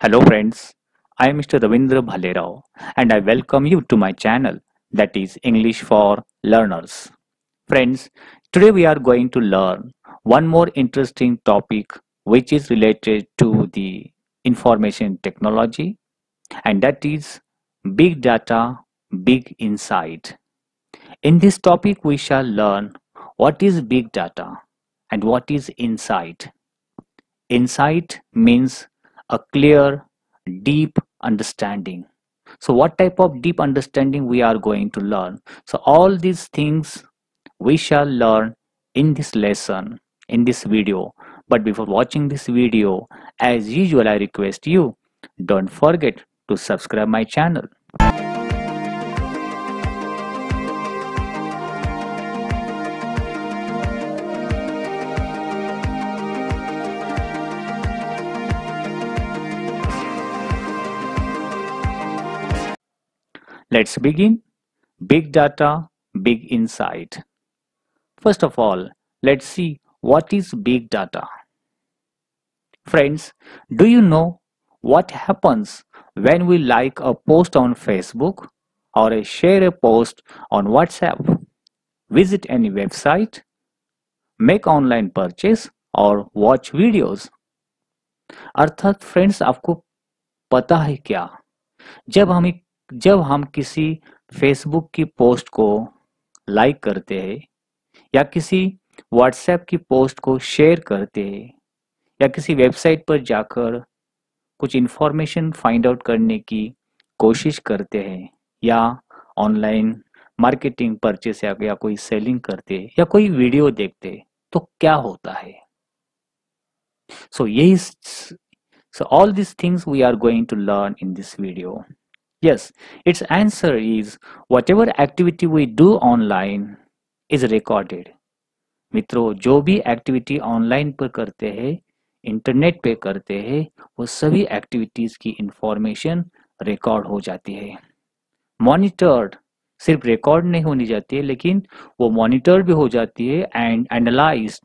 Hello friends, I am Mr. Ravindra Bhalerao and I welcome you to my channel that is English for Learners. Friends, today we are going to learn one more interesting topic which is related to the information technology, and that is big data, big insight. In this topic we shall learn what is big data and what is insight. Insight means a clear, deep understanding. So what type of deep understanding we are going to learn? So all these things we shall learn in this lesson, in this video. But before watching this video, as usual, I request you, don't forget to subscribe my channel. Let's begin. Big data, big insight. First of all, let's see what is big data. Friends, do you know what happens when we like a post on Facebook or share a post on WhatsApp, visit any website, make online purchase और watch videos? अर्थात friends, आपको पता है क्या, जब हम किसी Facebook की पोस्ट को लाइक करते हैं या किसी व्हाट्सएप की पोस्ट को शेयर करते हैं या किसी वेबसाइट पर जाकर कुछ इंफॉर्मेशन फाइंड आउट करने की कोशिश करते हैं या ऑनलाइन मार्केटिंग परचेस या कोई सेलिंग करते हैं या कोई वीडियो देखते हैं, तो क्या होता है? सो यही So all these things we are going to learn in this video. Yes, its answer is whatever activity we do online is recorded. मित्रों, जो भी एक्टिविटी ऑनलाइन पर करते हैं, इंटरनेट पे करते हैं, वो सभी एक्टिविटीज की इंफॉर्मेशन रिकॉर्ड हो जाती है. मॉनिटर्ड सिर्फ रिकॉर्ड नहीं होनी जाती है, लेकिन वो मॉनिटर भी हो जाती है एंड एनालाइज,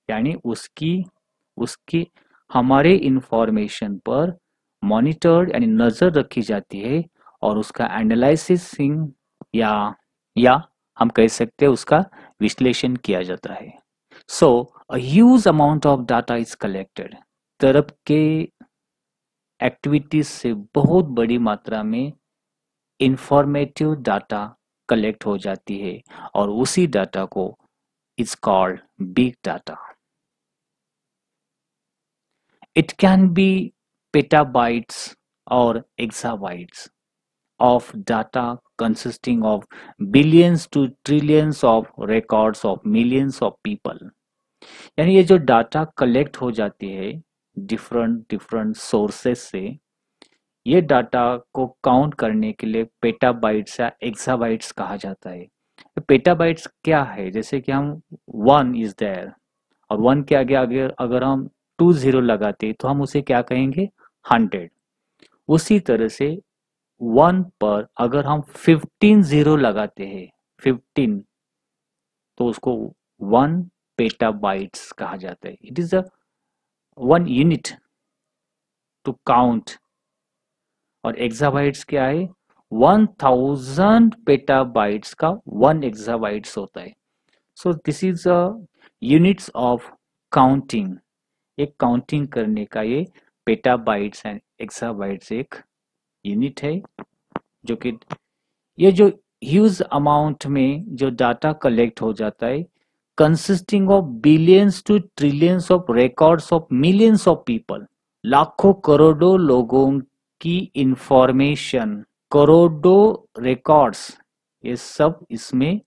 यानी उसकी हमारे इंफॉर्मेशन पर मॉनिटर्ड यानी नजर रखी जाती है और उसका एनालिसिसिंग या हम कह सकते हैं उसका विश्लेषण किया जाता है. So a huge amount of data is collected. तरफ के एक्टिविटीज से बहुत बड़ी मात्रा में इंफॉर्मेटिव डाटा कलेक्ट हो जाती है और उसी डाटा को is called big data. It can be petabytes or exabytes of data consisting of billions to trillions of records of millions of people. यानी ये जो डाटा कलेक्ट हो जाती है डिफरेंट सोर्सेस से, ये डाटा को काउंट करने के लिए पेटाबाइट्स या एक्साबाइट्स कहा जाता है. पेटाबाइट्स क्या है? जैसे कि हम 1 इज देयर और 1 के आगे अगर हम 20 लगाते तो हम उसे क्या कहेंगे? 100. उसी तरह से 1 पर अगर हम 15 जीरो लगाते हैं, 15, तो उसको 1 पेटाबाइट्स कहा जाता है. It is a 1 unit to count. और एक्साबाइट्स क्या है? 1000 पेटाबाइट्स का 1 एक्साबाइट्स होता है. So this is a units of counting. एक काउंटिंग करने का ये पेटाबाइट्स एंड एक्साबाइट्स एक यूनिट है, जो कि ये जो ह्यूज अमाउंट में जो डाटा कलेक्ट हो जाता है, consisting of billions to trillions of records of millions of people. लाखों करोड़ों लोगों की इंफॉर्मेशन, करोड़ों रिकॉर्ड्स, ये सब इसमें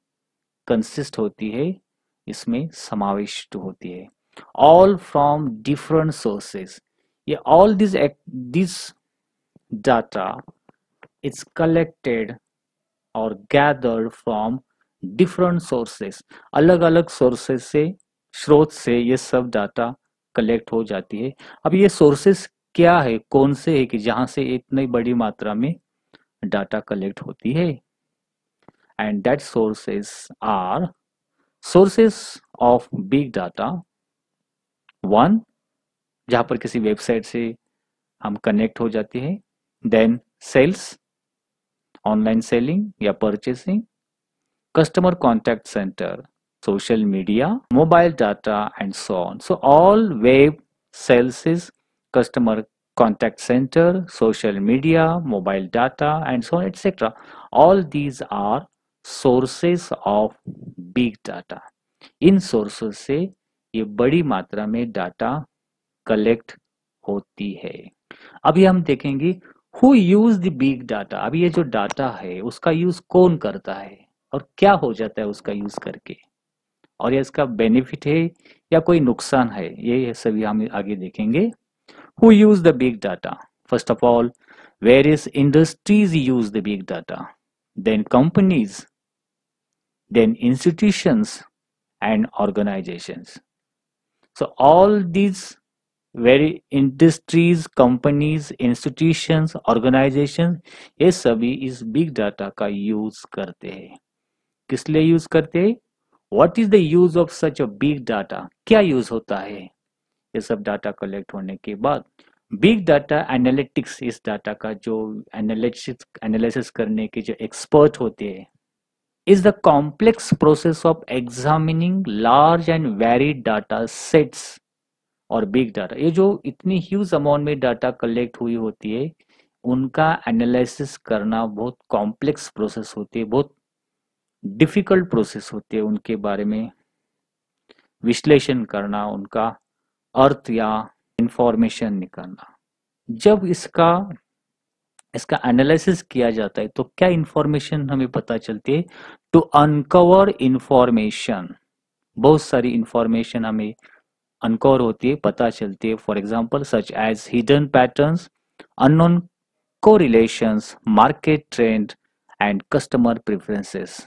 कंसिस्ट होती है, इसमें समाविष्ट होती है. All from different sources. Yeah, all this data is collected or gathered from different sources. अलग अलग sources से, स्रोत से ये सब डाटा कलेक्ट हो जाती है. अब ये sources क्या है, कौन से है कि जहां से इतनी बड़ी मात्रा में डाटा कलेक्ट होती है? And that sources are sources of big data. 1, जहां पर किसी वेबसाइट से हम कनेक्ट हो जाते हैं। देन सेल्स, ऑनलाइन सेलिंग या purchasing, customer contact center, social media, mobile data, and so on. So all web sales is customer contact center, social media, mobile data, and so on, etc. All these are sources of big data. In sources से ये बड़ी मात्रा में data collect होती है। अभी हम देखेंगे who use the big data. अभी ये जो डाटा है उसका यूज कौन करता है और क्या हो जाता है उसका यूज करके, और ये इसका बेनिफिट है या कोई नुकसान है, ये सभी हम आगे देखेंगे। Who use the big data? First of all, various industries use the big data, then companies, then institutions and organizations. So all these very industries, companies, institutions, organizations, ये सभी इस बिग डाटा का यूज करते हैं। किस लिए use करते हैं? What is the use of such a big data? क्या यूज होता है ये सब डाटा कलेक्ट होने के बाद? बिग डाटा एनालिटिक्स, इस डाटा का जो एनालिसिस करने के जो एक्सपर्ट होते हैं, is the complex process of examining large and varied data sets और बिग डाटा। ये जो इतनी ह्यूज अमाउंट में डाटा कलेक्ट हुई होती है उनका एनालिसिस करना बहुत कॉम्प्लेक्स प्रोसेस होती है, बहुत डिफिकल्ट प्रोसेस होती है। उनके बारे में विश्लेषण करना, उनका अर्थ या इंफॉर्मेशन निकालना। जब इसका एनालिसिस किया जाता है तो क्या इंफॉर्मेशन हमें पता चलती है? टू अनकवर इंफॉर्मेशन, बहुत सारी इंफॉर्मेशन हमें अनकवर होती है, पता चलती है। For example such as hidden patterns, unknown correlations, market trend and customer preferences,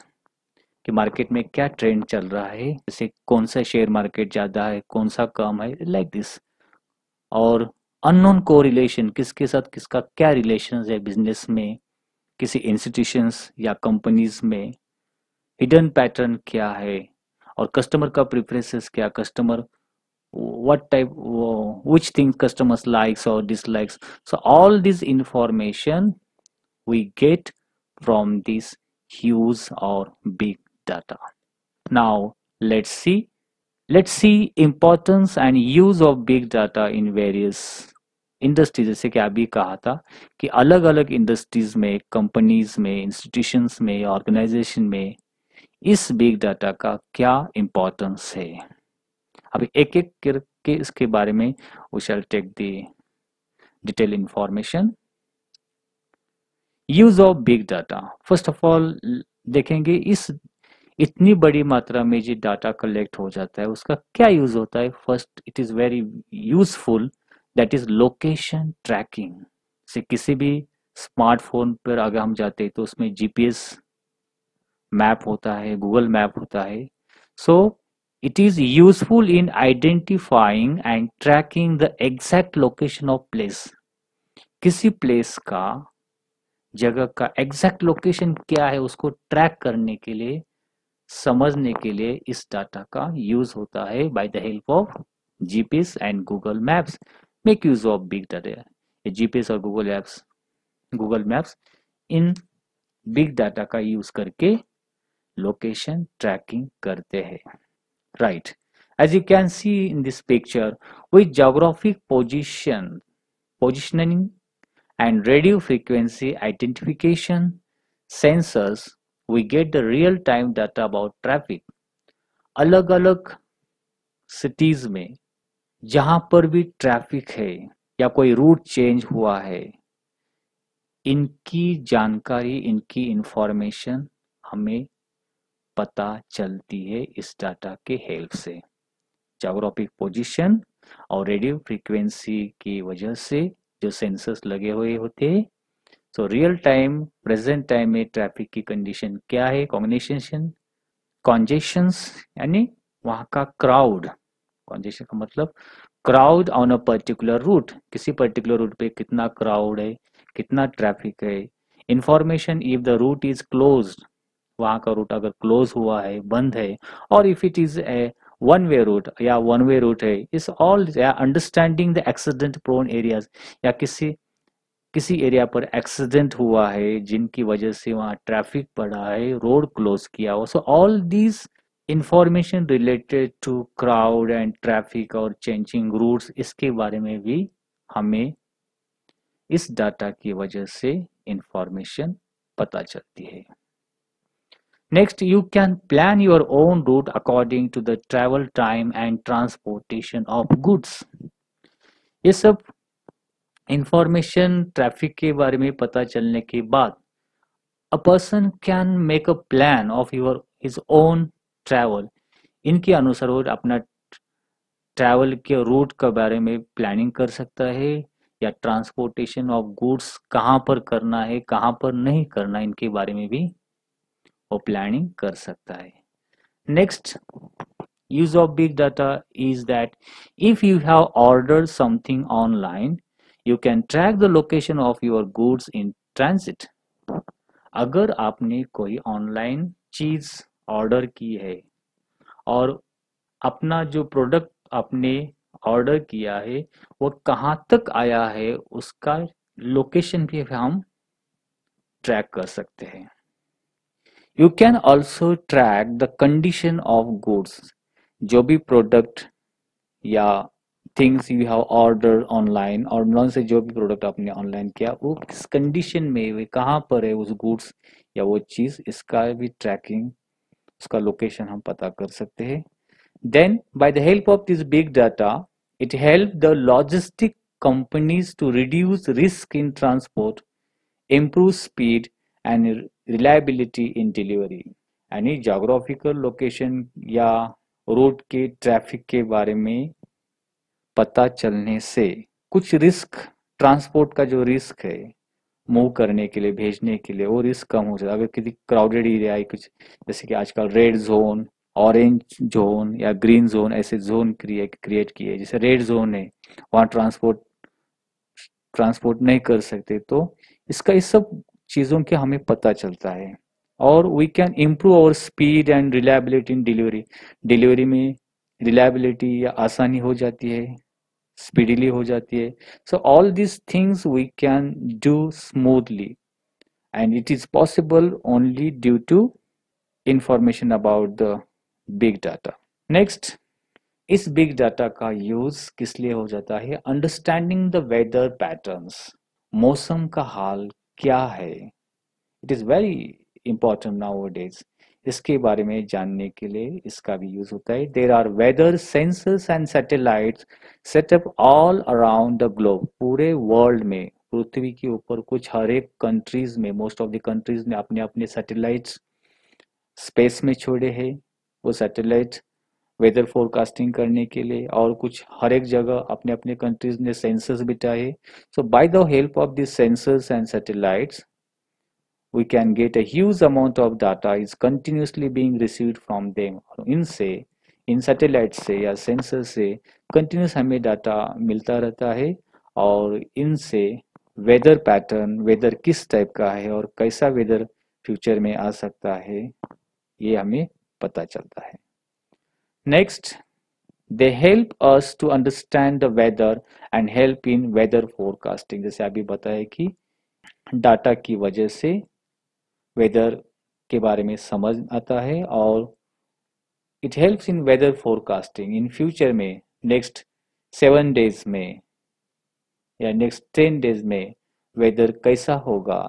कि मार्केट में क्या ट्रेंड चल रहा है, जैसे कौन सा शेयर मार्केट ज्यादा है, कौन सा कम है, लाइक दिस। और अननोन कोरिलेशन, किसके साथ किसका क्या रिलेशन है बिजनेस में, किसी इंस्टीट्यूशंस या कंपनीज में। हिडन पैटर्न क्या है, और कस्टमर का प्रेफरेंसेस क्या, customer what type, which things customers likes or dislikes. So all this information we get from this huge or big data. Now let's see importance and use of big data in various industries. जैसे कि अभी कहा था कि अलग अलग industries में, companies में, इंस्टीट्यूशंस में, ऑर्गेनाइजेशन में इस बिग डाटा का क्या इंपॉर्टेंस है। अभी एक एक करके इसके बारे में we shall take the detail information. Use of big data, first of all देखेंगे इस इतनी बड़ी मात्रा में जो डाटा कलेक्ट हो जाता है उसका क्या यूज होता है। First, it is very useful, that is location tracking. से किसी भी स्मार्टफोन पर अगर हम जाते हैं तो उसमें जीपीएस मैप होता है, गूगल मैप होता है। सो it is useful in identifying and tracking the exact location of place. किसी प्लेस का, जगह का एग्जैक्ट लोकेशन क्या है उसको ट्रैक करने के लिए, समझने के लिए इस डाटा का यूज होता है bye the help of GPS and Google maps. Make use of big data. GPS और Google maps in big data का यूज करके लोकेशन ट्रैकिंग करते हैं। Right. As you can see in this picture, with geographic positioning and radio frequency identification sensors, we get the real-time data about traffic. अलग अलग cities में जहां पर भी ट्रैफिक है या कोई रूट चेंज हुआ है, इनकी जानकारी, इनकी इंफॉर्मेशन हमें पता चलती है इस डाटा के हेल्प से। ज्योग्राफिक पोजीशन और रेडियो फ्रीक्वेंसी की वजह से जो सेंसर्स लगे हुए होते हैं, so real time, present time में ट्रैफिक की कंडीशन क्या है, कॉन्जेशंस यानी वहां का क्राउड, कॉन्जेशन का मतलब crowd on a particular route, किसी पर्टिकुलर रूट पे कितना क्राउड है, कितना ट्रैफिक है। Information if the route is closed, वहां का रूट अगर क्लोज हुआ है, बंद है, और if it is a one way route या वन वे रूट है, इस ऑल या understanding the accident prone areas, या किसी किसी एरिया पर एक्सीडेंट हुआ है जिनकी वजह से वहाँ ट्रैफिक पड़ा है, रोड क्लोज किया हो, so all these information related to crowd and traffic और चेंजिंग रूट्स, इसके बारे में भी हमें इस डाटा की वजह से इंफॉर्मेशन पता चलती है। Next, you can plan your own route according to the travel time and transportation of goods. ये सब इंफॉर्मेशन ट्रैफिक के बारे में पता चलने के बाद a person can make a plan of your his own travel. इनके अनुसार वो अपना ट्रैवल के रूट के बारे में प्लानिंग कर सकता है, या ट्रांसपोर्टेशन ऑफ गुड्स कहाँ पर करना है कहाँ पर नहीं करना, इनके बारे में भी वो प्लानिंग कर सकता है। Next use of big data is that if you have ordered something online, you can track the location of your goods in transit. अगर आपने कोई ऑनलाइन चीज ऑर्डर की है और अपना जो प्रोडक्ट आपने ऑर्डर किया है वो कहाँ तक आया है, उसका लोकेशन भी हम ट्रैक कर सकते हैं। You can also track the condition of goods. जो भी प्रोडक्ट या things you have order online, online से जो भी प्रोडक्ट आपने ऑनलाइन किया वो किस कंडीशन में, वे कहाँ पर है उस गुड्स या वो चीज़, इसका भी ट्रैकिंग, उसका लोकेशन हम पता कर सकते हैं। Then by the help of this big data it help the logistic companies to reduce risk in transport, improve speed and reliability in delivery। यानी जोग्राफिकल लोकेशन या रोड के ट्रैफिक के बारे में पता चलने से कुछ रिस्क, ट्रांसपोर्ट का जो रिस्क है मूव करने के लिए, भेजने के लिए, वो रिस्क कम हो जाता है। अगर किसी क्राउडेड एरिया है कुछ, जैसे कि आजकल रेड जोन, ऑरेंज जोन या ग्रीन जोन, ऐसे जोन क्रिएट किए, जैसे रेड जोन है वहाँ ट्रांसपोर्ट नहीं कर सकते, तो इसका इस सब चीज़ों के हमें पता चलता है। और we can improve our speed and reliability in delivery, delivery में रिलायबिलिटी या आसानी हो जाती है, स्पीडीली हो जाती है। So all this things we can do smoothly and it is possible only due to information about the big data. Next, इस बिग डाटा का यूज किस लिए हो जाता है? अंडरस्टैंडिंग द वेदर पैटर्न्स, मौसम का हाल क्या है, it is very important now days, इसके बारे में जानने के लिए इसका भी यूज होता है। There are weather sensors and satellites setup all around the globe, पूरे वर्ल्ड में, पृथ्वी के ऊपर कुछ हर एक कंट्रीज में, मोस्ट ऑफ द कंट्रीज ने अपने अपने सैटेलाइट्स स्पेस में छोड़े हैं। वो सैटेलाइट वेदर फोरकास्टिंग करने के लिए, और कुछ हर एक जगह अपने अपने कंट्रीज ने सेंसर्स बिठाए। So by the help of this sensors and satellites we can get a huge amount of data is continuously being received from them। इनसे, इन सैटेलाइट से या सेंसर से कंटिन्यूस हमें डाटा मिलता रहता है, और इनसे वेदर पैटर्न, वेदर किस टाइप का है और कैसा वेदर फ्यूचर में आ सकता है, ये हमें पता चलता है। Next, they help us to understand the weather and help in weather forecasting. जैसे अभी बताया कि डाटा की वजह से वेदर के बारे में समझ आता है, और it helps in weather forecasting in future में, नेक्स्ट 7 डेज में या नेक्स्ट 10 डेज में वेदर कैसा होगा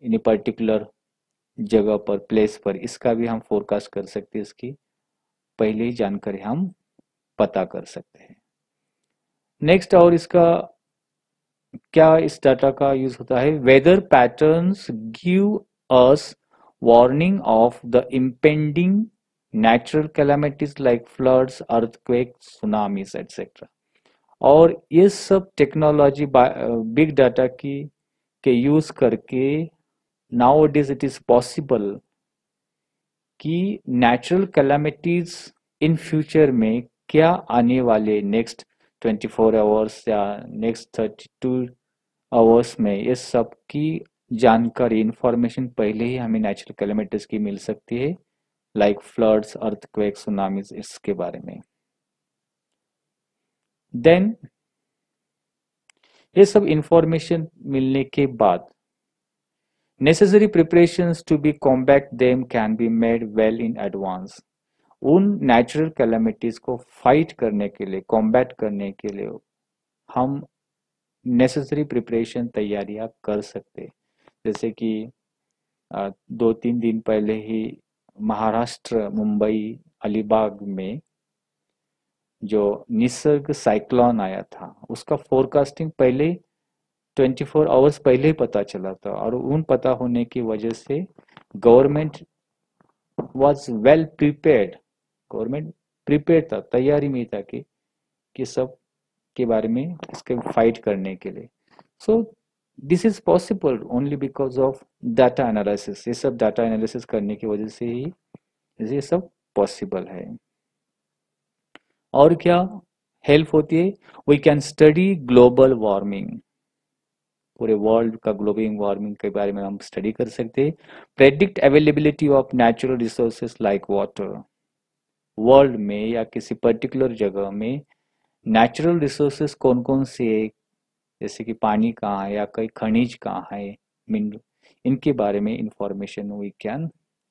इन पर्टिकुलर जगह पर, प्लेस पर, इसका भी हम फोरकास्ट कर सकते हैं, इसकी पहले ही जानकारी हम पता कर सकते हैं। नेक्स्ट, और इसका क्या इस डाटा का यूज होता है? Weather patterns give us warning of the impending natural calamities like floods, earthquakes, tsunamis, etc। और ये सब टेक्नोलॉजी बिग डाटा की के यूज करके now days it is possible कि नेचुरल कैलामिटीज इन फ्यूचर में क्या आने वाले नेक्स्ट 24 आवर्स या नेक्स्ट 32 आवर्स में, ये सब की जानकारी, इंफॉर्मेशन पहले ही हमें नेचुरल कैलेमिटीज की मिल सकती है, लाइक फ्लड्स, अर्थक्वेक, सुनामीज, इसके बारे में। देन ये सब इंफॉर्मेशन मिलने के बाद necessary preparations to be combat them can be made well in advance. उन नेचुरल कैलेमिटीज को फाइट करने के लिए, कॉम्बैट करने के लिए हम नेसेसरी प्रिपरेशन तैयारियां कर सकते हैं। जैसे कि 2-3 दिन पहले ही महाराष्ट्र मुंबई अलीबाग में जो निसर्ग साइक्लोन आया था उसका फोरकास्टिंग पहले 24 आवर्स पहले ही पता चला था, और उन पता होने की वजह से government was well prepared. Government prepare था, तैयारी में था कि सब के बारे में इसके फाइट करने के लिए। सो this is possible only because of data analysis. ये सब डाटा एनालिसिस करने की वजह से ही ये सब पॉसिबल है। और क्या हेल्प होती है? We can study global warming. पूरे वर्ल्ड का ग्लोबल वार्मिंग के बारे में हम स्टडी कर सकते हैं। Predict availability of natural resources like water. World में या किसी पर्टिकुलर जगह में नेचुरल रिसोर्सेस कौन कौन से है, जैसे कि पानी कहाँ है या कई खनिज कहाँ है, मिनरल, इनके बारे में information we can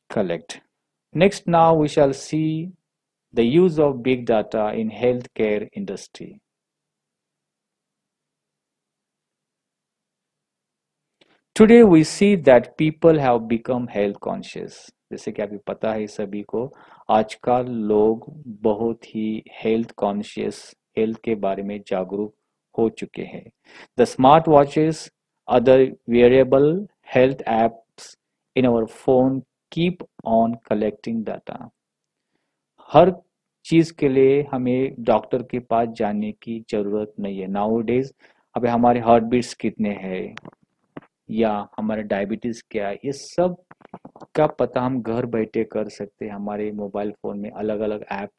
collect. Next now we shall see the use of big data in health care industry. Today we see that people have become health conscious. जैसे कि अभी पता है सभी को, आजकल लोग बहुत ही हेल्थ कॉन्शियस, हेल्थ के बारे में जागरूक हो चुके हैं। The smart watches, other variable health apps in our phone keep on collecting data. हर चीज के लिए हमें डॉक्टर के पास जाने की जरूरत नहीं है नाउ डेज। अभी हमारे हार्ट बीट्स कितने हैं या हमारा डायबिटीज क्या है, ये सब का पता हम घर बैठे कर सकते हैं हमारे मोबाइल फोन में। अलग अलग app,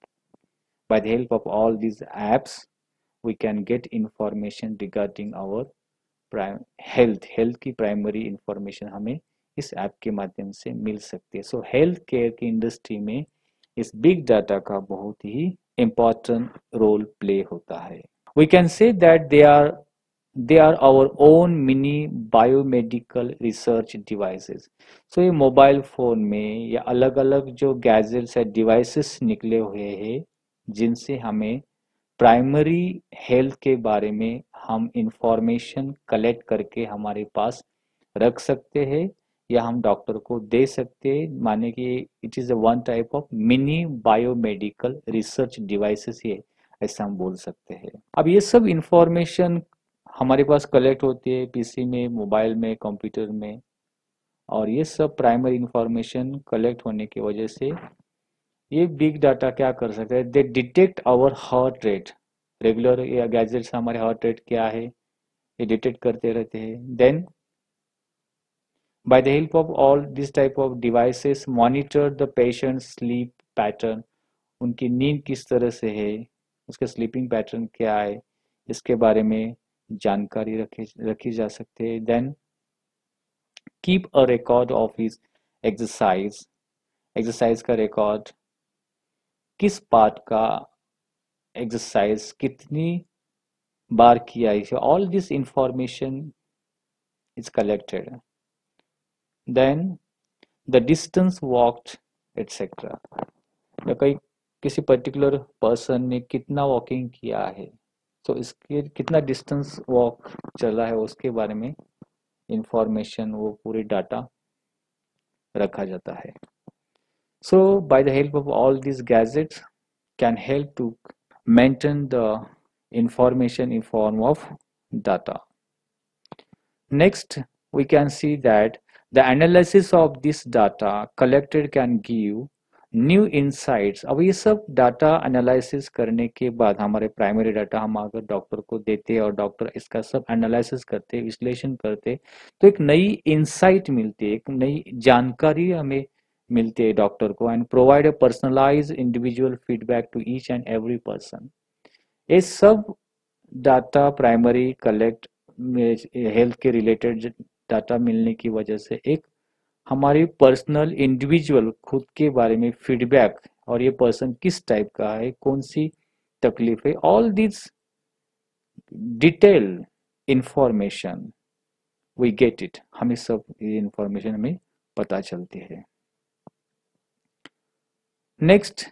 by the help of all these apps we can get information regarding our health की प्राइमरी इंफॉर्मेशन हमें इस ऐप के माध्यम से मिल सकती है। सो हेल्थ केयर की इंडस्ट्री में इस बिग डाटा का बहुत ही इम्पोर्टेंट रोल प्ले होता है। We can say that they are our own mini biomedical research devices. So ये मोबाइल फोन में या अलग अलग जो गैजेट्स है, डिवाइसेस निकले हुए हैं जिनसे हमें प्राइमरी हेल्थ के बारे में हम इंफॉर्मेशन कलेक्ट करके हमारे पास रख सकते हैं या हम डॉक्टर को दे सकते हैं। माने कि it is one type of mini biomedical research devices, ये ऐसा हम बोल सकते हैं। अब ये सब इंफॉर्मेशन हमारे पास कलेक्ट होती है पीसी में, मोबाइल में, कंप्यूटर में, और ये सब प्राइमरी इंफॉर्मेशन कलेक्ट होने की वजह से ये बिग डाटा क्या कर सकते हैं? They detect our heart rate. Regular या गैजेट से हमारे हार्ट रेट क्या है ये डिटेक्ट करते रहते हैं। Then by the help of all this type of devices monitor the patient sleep pattern. उनकी नींद किस तरह से है, उसके स्लीपिंग पैटर्न क्या है, इसके बारे में जानकारी रखी जा सकती है। Then keep a record of his exercise. Exercise का रिकॉर्ड, किस पार्ट का एक्सरसाइज कितनी बार किया है, all this information is collected. Then the distance walked etcetera. या कहीं किसी पर्टिकुलर पर्सन ने कितना वॉकिंग किया है, तो इसके कितना डिस्टेंस वॉक चला है उसके बारे में इंफॉर्मेशन, वो पूरी डाटा रखा जाता है। So by the help of all this gadgets can help to maintain the information in form of data. Next, we can see that the analysis of this data collected can give new insights. अब ये सब data analysis करने के बाद हमारे primary data हम अगर doctor को देते हैं और डॉक्टर इसका सब एनालिसिस करते, विश्लेषण करते, तो एक नई इंसाइट मिलती है, एक नई जानकारी हमें मिलती है डॉक्टर को, and provide a personalised individual feedback to each and every person. ये सब डाटा प्राइमरी कलेक्ट हेल्थ के रिलेटेड डाटा मिलने की वजह से एक हमारी पर्सनल इंडिविजुअल खुद के बारे में फीडबैक, और ये पर्सन किस टाइप का है, कौन सी तकलीफ है, all this detail information we get it, हमें सब ये इंफॉर्मेशन हमें पता चलती है। नेक्स्ट,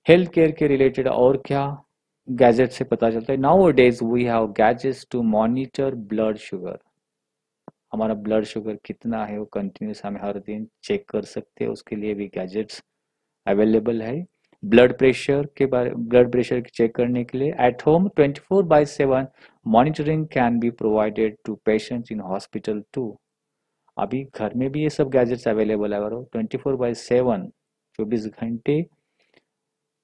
हेल्थ केयर के रिलेटेड और क्या गैजेट से पता चलता है? Now days we have gadgets to monitor blood sugar. हमारा ब्लड शुगर कितना है वो कंटिन्यूस हमें हर दिन चेक कर सकते हैं, उसके लिए भी गैजेट्स अवेलेबल है। ब्लड प्रेशर चेक करने के लिए at home 24/7 monitoring can be provided to patients in hospital too. अभी घर में भी ये सब गैजेट्स अवेलेबल है और 24/7 24 घंटे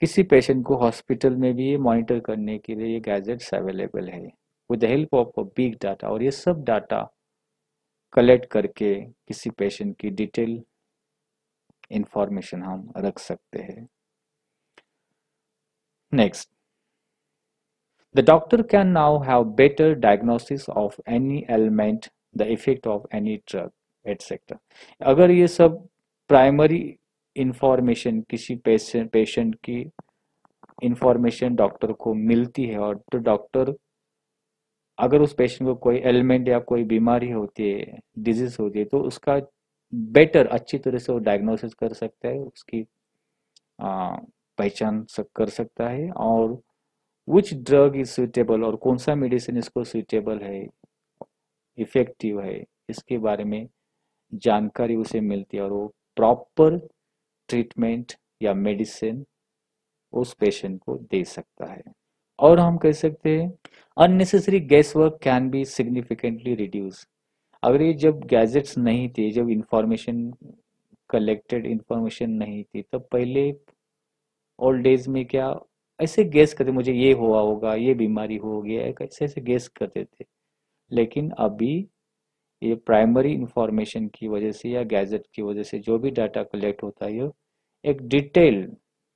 किसी पेशेंट को हॉस्पिटल में भी ये मॉनिटर करने के लिए ये गैजेट्स अवेलेबल है with the help of big data. और ये सब डाटा कलेक्ट करके किसी पेशेंट की डिटेल इंफॉर्मेशन हम रख सकते हैं। Next, the doctor can now have better diagnosis of any ailment, the effect of any drug, etc. अगर ये सब प्राइमरी इंफॉर्मेशन किसी पेशेंट की इंफॉर्मेशन डॉक्टर को मिलती है, और तो डॉक्टर अगर उस पेशेंट को कोई एलिमेंट या कोई बीमारी होती है, डिजीज होती है, तो उसका बेटर अच्छी तरह से वो डायग्नोसिस कर सकता है, उसकी पहचान कर सकता है, और विच ड्रग इज सुइटेबल, और कौन सा मेडिसिन इसको सुइटेबल है, इफेक्टिव है, इसके बारे में जानकारी उसे मिलती है और वो प्रॉपर ट्रीटमेंट या मेडिसिन उस पेशेंट को दे सकता है। और हम कह सकते हैं unnecessary guess work can be significantly reduce. अगर ये जब गैजेट्स नहीं थे, जब इंफॉर्मेशन कलेक्टेड इंफॉर्मेशन नहीं थी, तब पहले ओल्ड डेज में क्या ऐसे गेस करते, मुझे ये हुआ होगा, ये बीमारी हो गया है, ऐसे ऐसे गेस करते थे। लेकिन अभी ये प्राइमरी इंफॉर्मेशन की वजह से या गैजेट की वजह से जो भी डाटा कलेक्ट होता है, ये एक डिटेल,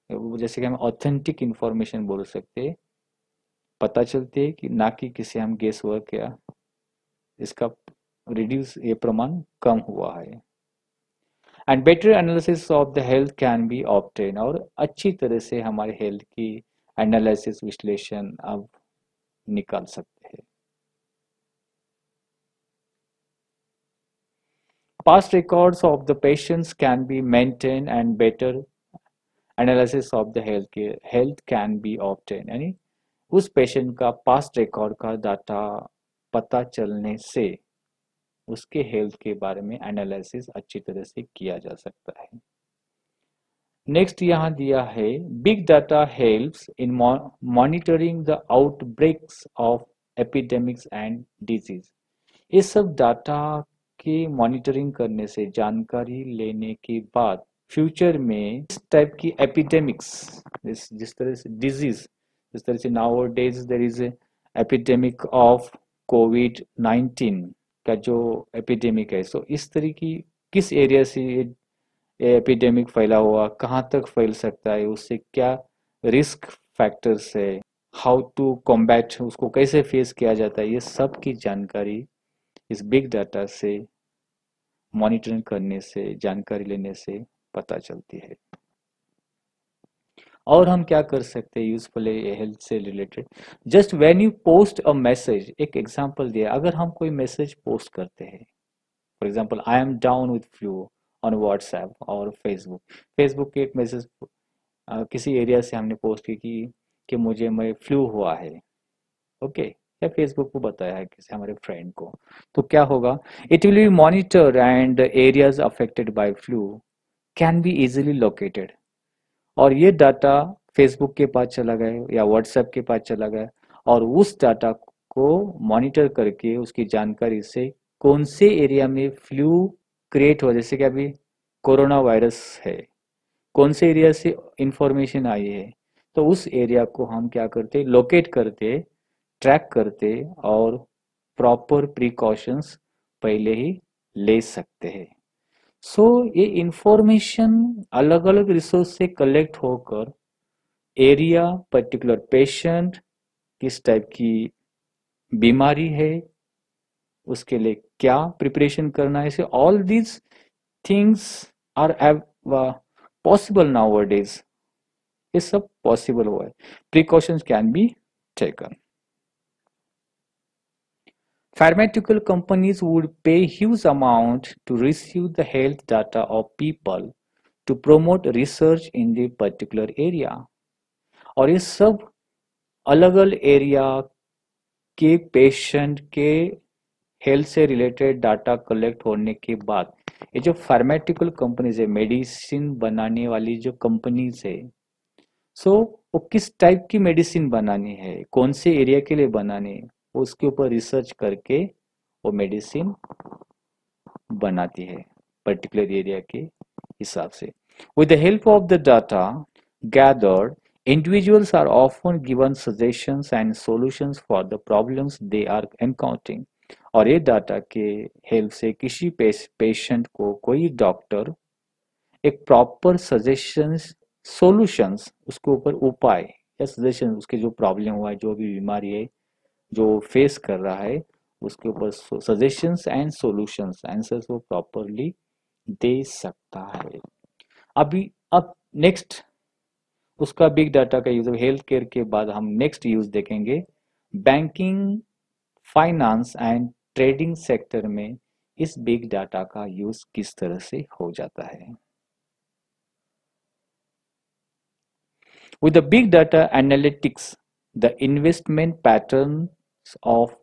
जैसे कि हम ऑथेंटिक इंफॉर्मेशन बोल सकते हैं, पता चलती है कि ना कि किसी हम गेस वर्क या इसका रिड्यूस, ये प्रमाण कम हुआ है। And better analysis of the health can be obtain, और अच्छी तरह से हमारे हेल्थ की एनालिसिस विश्लेषण अब निकाल सकते हैं। Past records of the patients can be maintained and better analysis of the health can be obtained, यानी उस पेशेंट का पास्ट रिकॉर्ड का डाटा पता चलने से उसके हेल्थ के बारे में एनालिसिस अच्छी तरह से किया जा सकता है। नेक्स्ट यहाँ दिया है big data helps in monitoring the outbreaks of epidemics and disease. ये सब डाटा की मॉनिटरिंग करने से, जानकारी लेने के बाद फ्यूचर में इस टाइप की एपिडेमिक्स, जिस तरह से डिजीज, जिस तरह से nowadays there is epidemic of कोविड-19 का जो एपिडेमिक है, सो इस तरह की किस एरिया से ये एपिडेमिक फैला हुआ, कहाँ तक फैल सकता है, उससे क्या रिस्क फैक्टर्स है, हाउ टू कॉम्बैट, उसको कैसे फेस किया जाता है, ये सब की जानकारी इस बिग डाटा से मॉनिटरिंग करने से, जानकारी लेने से पता चलती है। और हम क्या कर सकते हैं यूजफुल हेल्थ से related? Just when you post a message, एक एग्जांपल दिया, अगर हम कोई मैसेज पोस्ट करते हैं, for example I am down with flu on WhatsApp और फेसबुक, फेसबुक के एक मैसेज किसी एरिया से हमने पोस्ट की कि मुझे मैं फ्लू हुआ है, ओके, या फेसबुक को बताया है किसी हमारे फ्रेंड को, तो क्या होगा, it will be monitor and areas affected by flu can be easily located. और ये डाटा फेसबुक के पास चला गया या व्हाट्सएप के पास चला गया, और उस डाटा को मॉनिटर करके उसकी जानकारी से कौन से एरिया में फ्लू क्रिएट हो, जैसे कि अभी कोरोना वायरस है, कौन से एरिया से इंफॉर्मेशन आई है, तो उस एरिया को हम क्या करते, लोकेट करते, ट्रैक करते, और प्रॉपर प्रिकॉशंस पहले ही ले सकते हैं। सो ये इंफॉर्मेशन अलग अलग रिसोर्स से कलेक्ट होकर एरिया, पर्टिकुलर पेशेंट, किस टाइप की बीमारी है, उसके लिए क्या प्रिपरेशन करना है, से all these things are possible now days, ये सब पॉसिबल हुआ है, precautions can be taken. Pharmaceutical companies would pay huge amount to receive the health data of people to promote research in the particular area. और ये सब अलग अलग area के पेशेंट के हेल्थ से रिलेटेड डाटा कलेक्ट होने के बाद ये जो फार्मास्यूटिकल कंपनीज है, मेडिसिन बनाने वाली जो कंपनीज है, सो वो किस टाइप की मेडिसिन बनानी है, कौन से एरिया के लिए बनानी है, वो उसके ऊपर रिसर्च करके वो मेडिसिन बनाती है पर्टिकुलर एरिया के हिसाब से. With the help of the data gathered, individuals are often given suggestions and solutions for the problems they are encountering. और ये डाटा के हेल्प से किसी पेशेंट को कोई डॉक्टर एक प्रॉपर सजेशंस, सॉल्यूशंस, उसके ऊपर उपाय या सजेशन, उसके जो प्रॉब्लम हुआ है, जो भी बीमारी है, जो फेस कर रहा है, उसके ऊपर सजेशंस एंड सॉल्यूशंस, आंसर्स वो प्रॉपरली दे सकता है. अभी अब नेक्स्ट उसका बिग डाटा का यूज, हेल्थ केयर के बाद हम नेक्स्ट यूज देखेंगे banking, finance and trading sector में इस बिग डाटा का यूज किस तरह से हो जाता है. With the big data analytics, the investment patterns of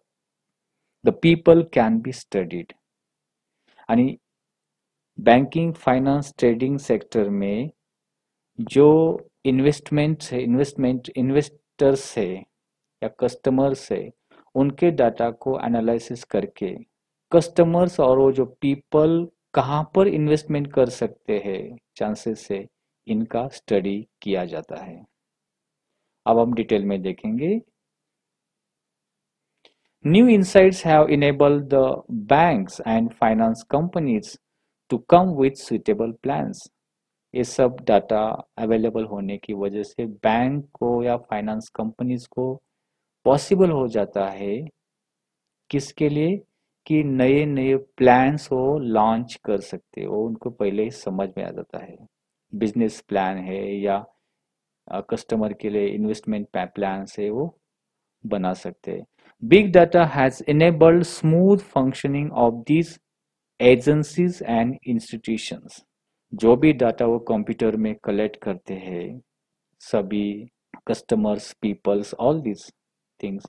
the people can be studied. आणि बैंकिंग, फाइनेंस, ट्रेडिंग सेक्टर में जो इन्वेस्टर्स है या कस्टमर्स है, उनके डाटा को एनालिसिस करके कस्टमर्स और वो जो पीपल कहाँ पर इन्वेस्टमेंट कर सकते हैं, चांसेस है, इनका स्टडी किया जाता है. अब हम डिटेल में देखेंगे. New insights have enabled the banks and finance companies to come with suitable plans. ये सब डाटा अवेलेबल होने की वजह से बैंक को या फाइनेंस कंपनीज को पॉसिबल हो जाता है किसके लिए, कि नए नए प्लान्स वो लॉन्च कर सकते हो, उनको पहले ही समझ में आ जाता है. बिजनेस प्लान है या कस्टमर के लिए इन्वेस्टमेंट प्लान है, वो बना सकते हैं. Big data has enabled smooth functioning of these agencies and institutions. जो भी डाटा वो कंप्यूटर में कलेक्ट करते हैं, सभी customers, peoples, all this things,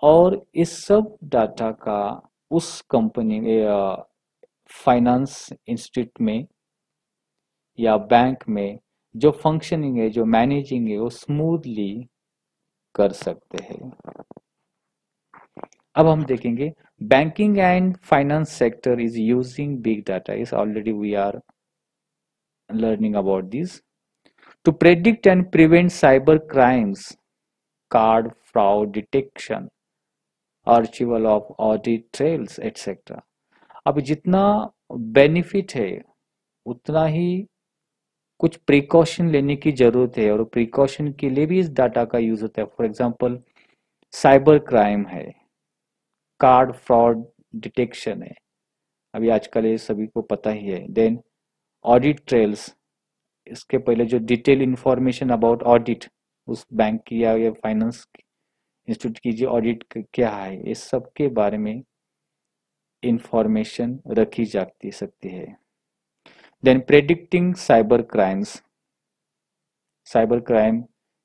और इस सब डाटा का उस कंपनी में, फाइनेंस इंस्टीट्यूट में या बैंक में जो फंक्शनिंग है, जो मैनेजिंग है, वो स्मूथली कर सकते हैं. अब हम देखेंगे banking and finance sector is using big data. Is already we are learning about this to predict and prevent cyber crimes, card fraud detection, archival of audit trails, etc. अब जितना बेनिफिट है उतना ही कुछ प्रिकॉशन लेने की जरूरत है, और प्रिकॉशन के लिए भी इस डाटा का यूज होता है. फॉर एग्जांपल साइबर क्राइम है, कार्ड फ्रॉड डिटेक्शन है, अभी आजकल ये सभी को पता ही है. देन ऑडिट ट्रेल्स, इसके पहले जो डिटेल इंफॉर्मेशन अबाउट ऑडिट, उस बैंक की या फाइनेंस इंस्टीट्यूट की जो ऑडिट क्या है, इस सब के बारे में इंफॉर्मेशन रखी जाती सकती है. Then predicting cyber crimes, cyber crime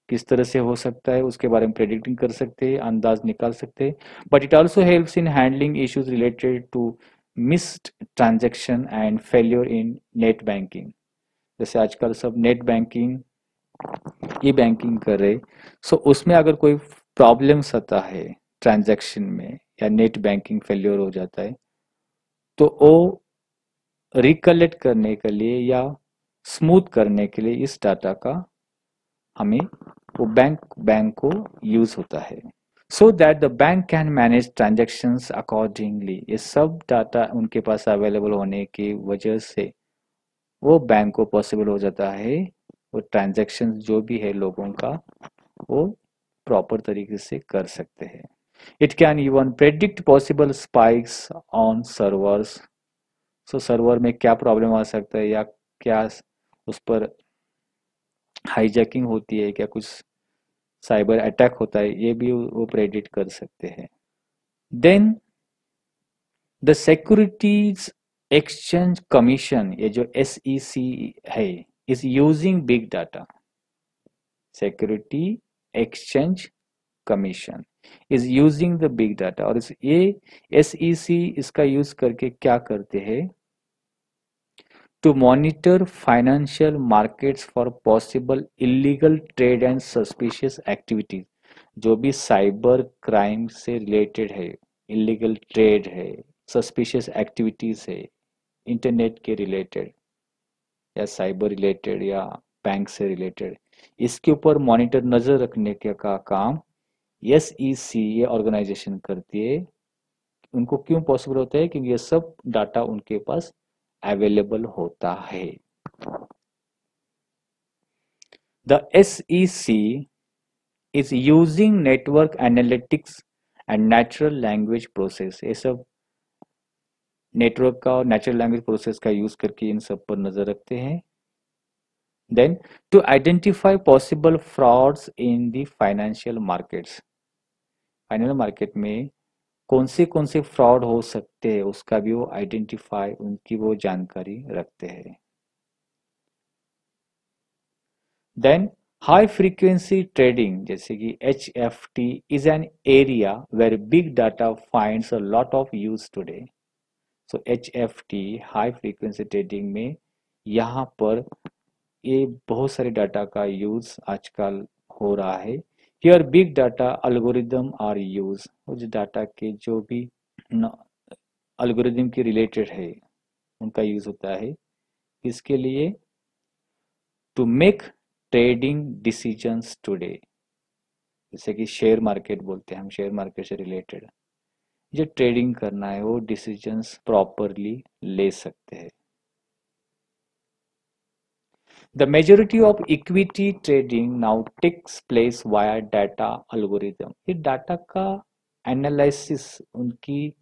किस तरह से हो सकता है उसके बारे में प्रेडिक्टिंग कर सकते हैं, अंदाज निकाल सकते हैं. But it also helps in handling issues related to missed transaction and failure in net banking. जैसे आजकल सब नेट बैंकिंग, ई बैंकिंग कर रहे, सो उसमें अगर कोई प्रॉब्लम्स आता है ट्रांजैक्शन में या नेट बैंकिंग फेल्योर हो जाता है, तो वो रिकलेक्ट करने के लिए या स्मूथ करने के लिए इस डाटा का हमें वो बैंक को यूज होता है, so that the bank can manage transactions accordingly. ये सब डाटा उनके पास अवेलेबल होने की वजह से वो बैंक को पॉसिबल हो जाता है वो ट्रांजैक्शन जो भी है लोगों का, वो प्रॉपर तरीके से कर सकते हैं. It can even predict possible spikes on servers. So server में क्या प्रॉब्लम आ सकता है या क्या उस पर हाईजैकिंग होती है, क्या कुछ साइबर अटैक होता है, ये भी वो प्रेडिक्ट कर सकते हैं. Then the securities exchange commission, ये जो SEC है, is using big data. Security exchange commission is using the big data, और ये SEC इसका यूज करके क्या करते हैं, to monitor financial markets for possible illegal trade and suspicious activities. जो भी साइबर क्राइम से रिलेटेड है, इलीगल ट्रेड है, सस्पिशियस एक्टिविटीज है, इंटरनेट के रिलेटेड या साइबर रिलेटेड या बैंक से रिलेटेड, इसके ऊपर मॉनिटर नजर रखने के का काम SEC ये ऑर्गेनाइजेशन करती है। उनको क्यों पॉसिबल होता है, क्योंकि ये सब डाटा उनके पास अवेलेबल होता है। The SEC is using network analytics and natural language process, ये सब नेटवर्क का और नेचुरल लैंग्वेज प्रोसेस का यूज करके इन सब पर नजर रखते हैं। Then to identify possible frauds in the financial markets, financial market में कौन से फ्रॉड हो सकते हैं उसका भी वो आइडेंटिफाई, उनकी वो जानकारी रखते हैं। देन हाई फ्रीक्वेंसी ट्रेडिंग, जैसे कि HFT is an area where big data finds a lot of use today. So HFT high frequency trading में यहाँ पर ये बहुत सारे डाटा का यूज आजकल हो रहा है। Here big data algorithm are use, उस डाटा के जो भी अल्गोरिदम के रिलेटेड है उनका यूज होता है। इसके लिए to make trading decisions today, जैसे कि शेयर मार्केट बोलते हैं हम, शेयर मार्केट से रिलेटेड जो ट्रेडिंग करना है वो डिसीजंस प्रॉपरली ले सकते हैं। The majority of equity trading now takes place via data algorithm, ये डाटा का एनालिसिस, उनकी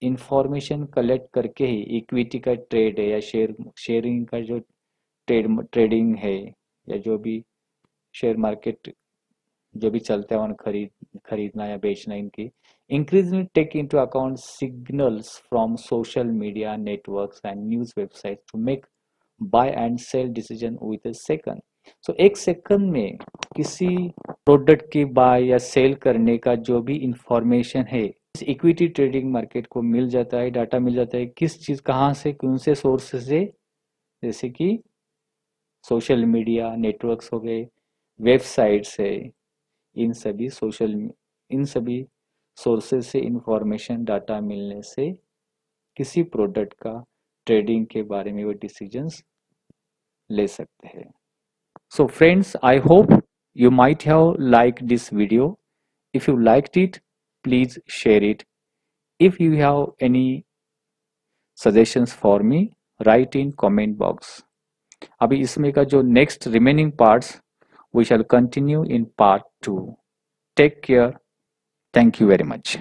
इंफॉर्मेशन कलेक्ट करके ही इक्विटी का ट्रेड है या शेयरिंग का जो ट्रेडिंग है या जो भी शेयर मार्केट जो भी चलता है खरीदना या बेचना, इनकी increasingly take into account signals from social media networks and news websites to make buy and sell decision with a second। so एक सेकंड में किसी प्रोडक्ट की बाय या सेल करने का जो भी इंफॉर्मेशन है इस इक्विटी ट्रेडिंग मार्केट को मिल जाता है, डाटा मिल जाता है, किस चीज कहाँ से कौन से सोर्स से, जैसे कि सोशल मीडिया नेटवर्क्स हो गए, वेबसाइट्स है, इन सभी सोर्सेज से इंफॉर्मेशन डाटा मिलने से किसी प्रोडक्ट का ट्रेडिंग के बारे में वो डिसीजंस ले सकते हैं। So friends, I hope you might have liked this video. If you liked it, please share it. If you have any suggestions for me, write in comment box. अभी इसमें का जो next remaining parts we shall continue in part 2. Take care. Thank you very much.